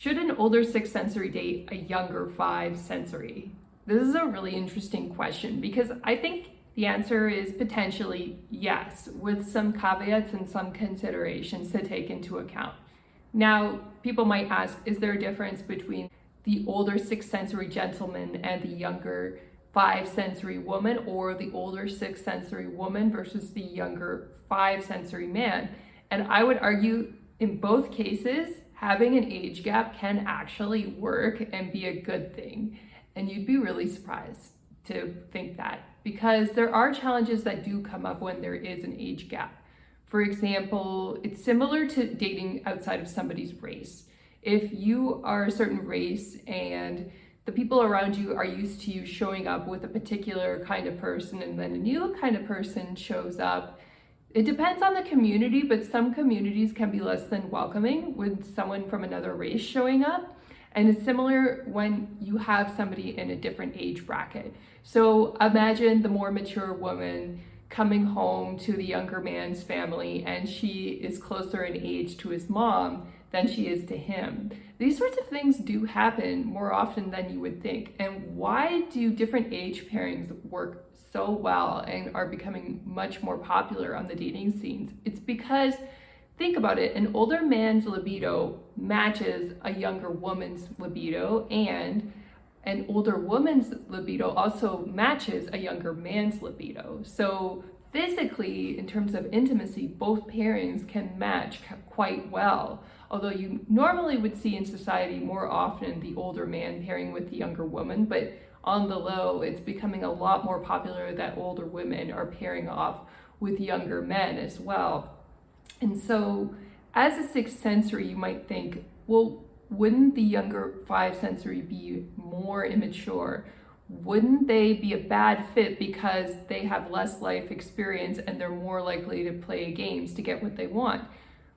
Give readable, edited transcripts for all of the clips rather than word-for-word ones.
Should an older six sensory date a younger five sensory? This is a really interesting question because I think the answer is potentially yes, with some caveats and some considerations to take into account. Now, people might ask, is there a difference between the older six sensory gentleman and the younger five sensory woman, or the older six sensory woman versus the younger five sensory man? And I would argue in both cases, having an age gap can actually work and be a good thing. And you'd be really surprised to think that, because there are challenges that do come up when there is an age gap. For example, it's similar to dating outside of somebody's race. If you are a certain race and the people around you are used to you showing up with a particular kind of person, and then a new kind of person shows up, it depends on the community, but some communities can be less than welcoming with someone from another race showing up. And it's similar when you have somebody in a different age bracket. So imagine the more mature woman coming home to the younger man's family, and she is closer in age to his mom than she is to him. These sorts of things do happen more often than you would think. And why do different age pairings work so well and are becoming much more popular on the dating scenes? It's because, think about it, an older man's libido matches a younger woman's libido, and an older woman's libido also matches a younger man's libido. So physically, in terms of intimacy, both pairings can match quite well. Although you normally would see in society more often the older man pairing with the younger woman, but on the low, it's becoming a lot more popular that older women are pairing off with younger men as well. And so as a sixth sensory, you might think, well, wouldn't the younger five sensory be more immature? Wouldn't they be a bad fit because they have less life experience and they're more likely to play games to get what they want?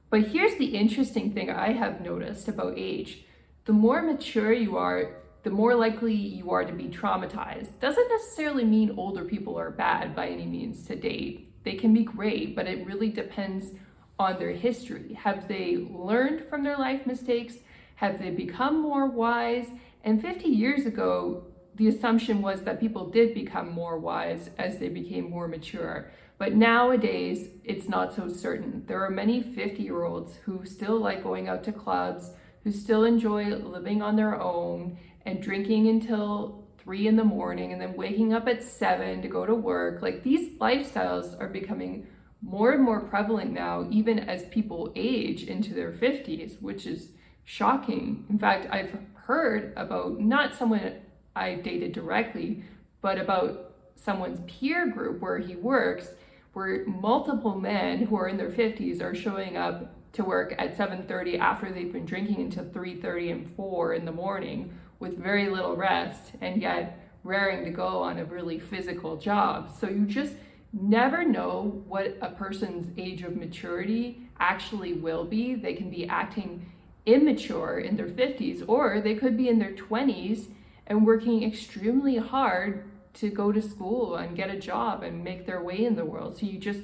But here's the interesting thing I have noticed about age. The more mature you are, the more likely you are to be traumatized. Doesn't necessarily mean older people are bad by any means to date. They can be great, but it really depends on their history. Have they learned from their life mistakes? Have they become more wise? And 50 years ago, the assumption was that people did become more wise as they became more mature. But nowadays, it's not so certain. There are many 50-year-olds who still like going out to clubs, who still enjoy living on their own and drinking until 3 in the morning and then waking up at 7 to go to work. Like, these lifestyles are becoming more and more prevalent now, even as people age into their 50s, which is shocking. In fact, I've heard about, not someone I've dated directly, but about someone's peer group where he works, where multiple men who are in their 50s are showing up to work at 7:30 after they've been drinking until 3:30 and 4 in the morning with very little rest, and yet raring to go on a really physical job. So you just never know what a person's age of maturity actually will be. They can be acting immature in their 50s, or they could be in their 20s and working extremely hard to go to school and get a job and make their way in the world. So you just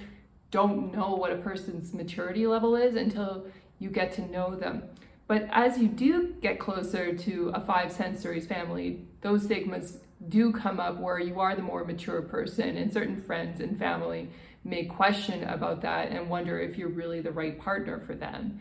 don't know what a person's maturity level is until you get to know them. But as you do get closer to a five sensories family, those stigmas do come up where you are the more mature person, and certain friends and family may question about that and wonder if you're really the right partner for them.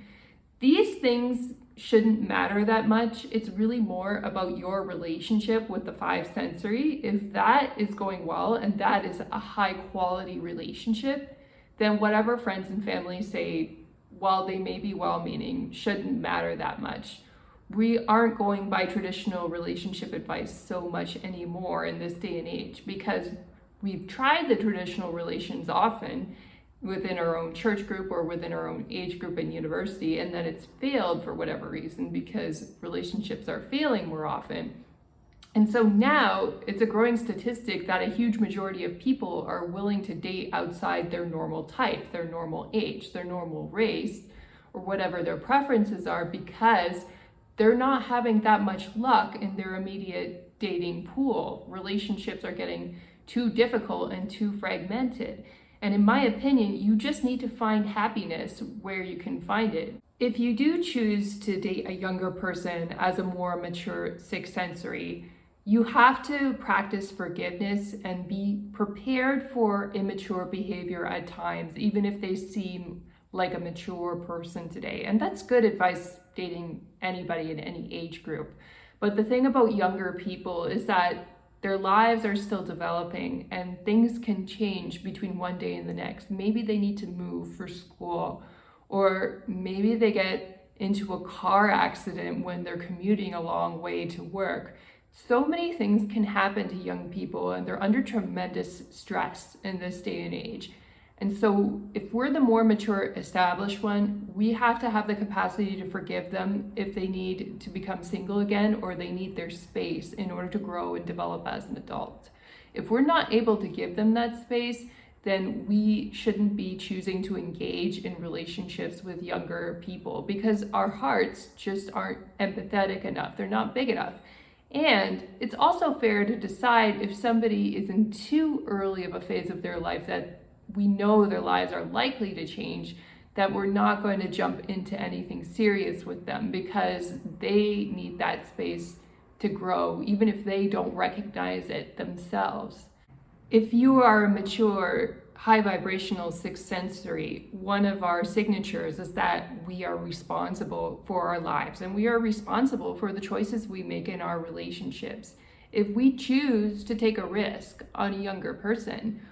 These things shouldn't matter that much. It's really more about your relationship with the five sensory. If that is going well and that is a high quality relationship, then whatever friends and family say, while they may be well-meaning, shouldn't matter that much. We aren't going by traditional relationship advice so much anymore in this day and age, because we've tried the traditional relations often within our own church group or within our own age group in university, and then it's failed for whatever reason because relationships are failing more often. And so now it's a growing statistic that a huge majority of people are willing to date outside their normal type, their normal age, their normal race, or whatever their preferences are, because they're not having that much luck in their immediate dating pool. Relationships are getting too difficult and too fragmented. And in my opinion, you just need to find happiness where you can find it. If you do choose to date a younger person as a more mature sixth sensory, you have to practice forgiveness and be prepared for immature behavior at times, even if they seem like a mature person today. And that's good advice dating anybody in any age group. But the thing about younger people is that their lives are still developing and things can change between one day and the next. Maybe they need to move for school, or maybe they get into a car accident when they're commuting a long way to work. So many things can happen to young people, and they're under tremendous stress in this day and age. And so, if we're the more mature, established one, we have to have the capacity to forgive them if they need to become single again or they need their space in order to grow and develop as an adult. If we're not able to give them that space, then we shouldn't be choosing to engage in relationships with younger people because our hearts just aren't empathetic enough. They're not big enough. And it's also fair to decide if somebody is in too early of a phase of their life that we know their lives are likely to change, that we're not going to jump into anything serious with them because they need that space to grow, even if they don't recognize it themselves. If you are a mature, high vibrational sixth sensory, one of our signatures is that we are responsible for our lives and we are responsible for the choices we make in our relationships. If we choose to take a risk on a younger person,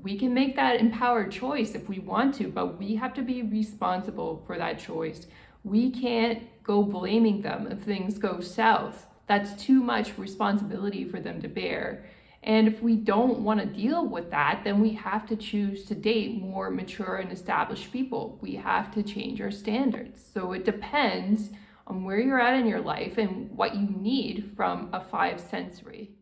we can make that empowered choice if we want to, but we have to be responsible for that choice. We can't go blaming them if things go south. That's too much responsibility for them to bear. And if we don't want to deal with that, then we have to choose to date more mature and established people. We have to change our standards. So it depends on where you're at in your life and what you need from a five sensory.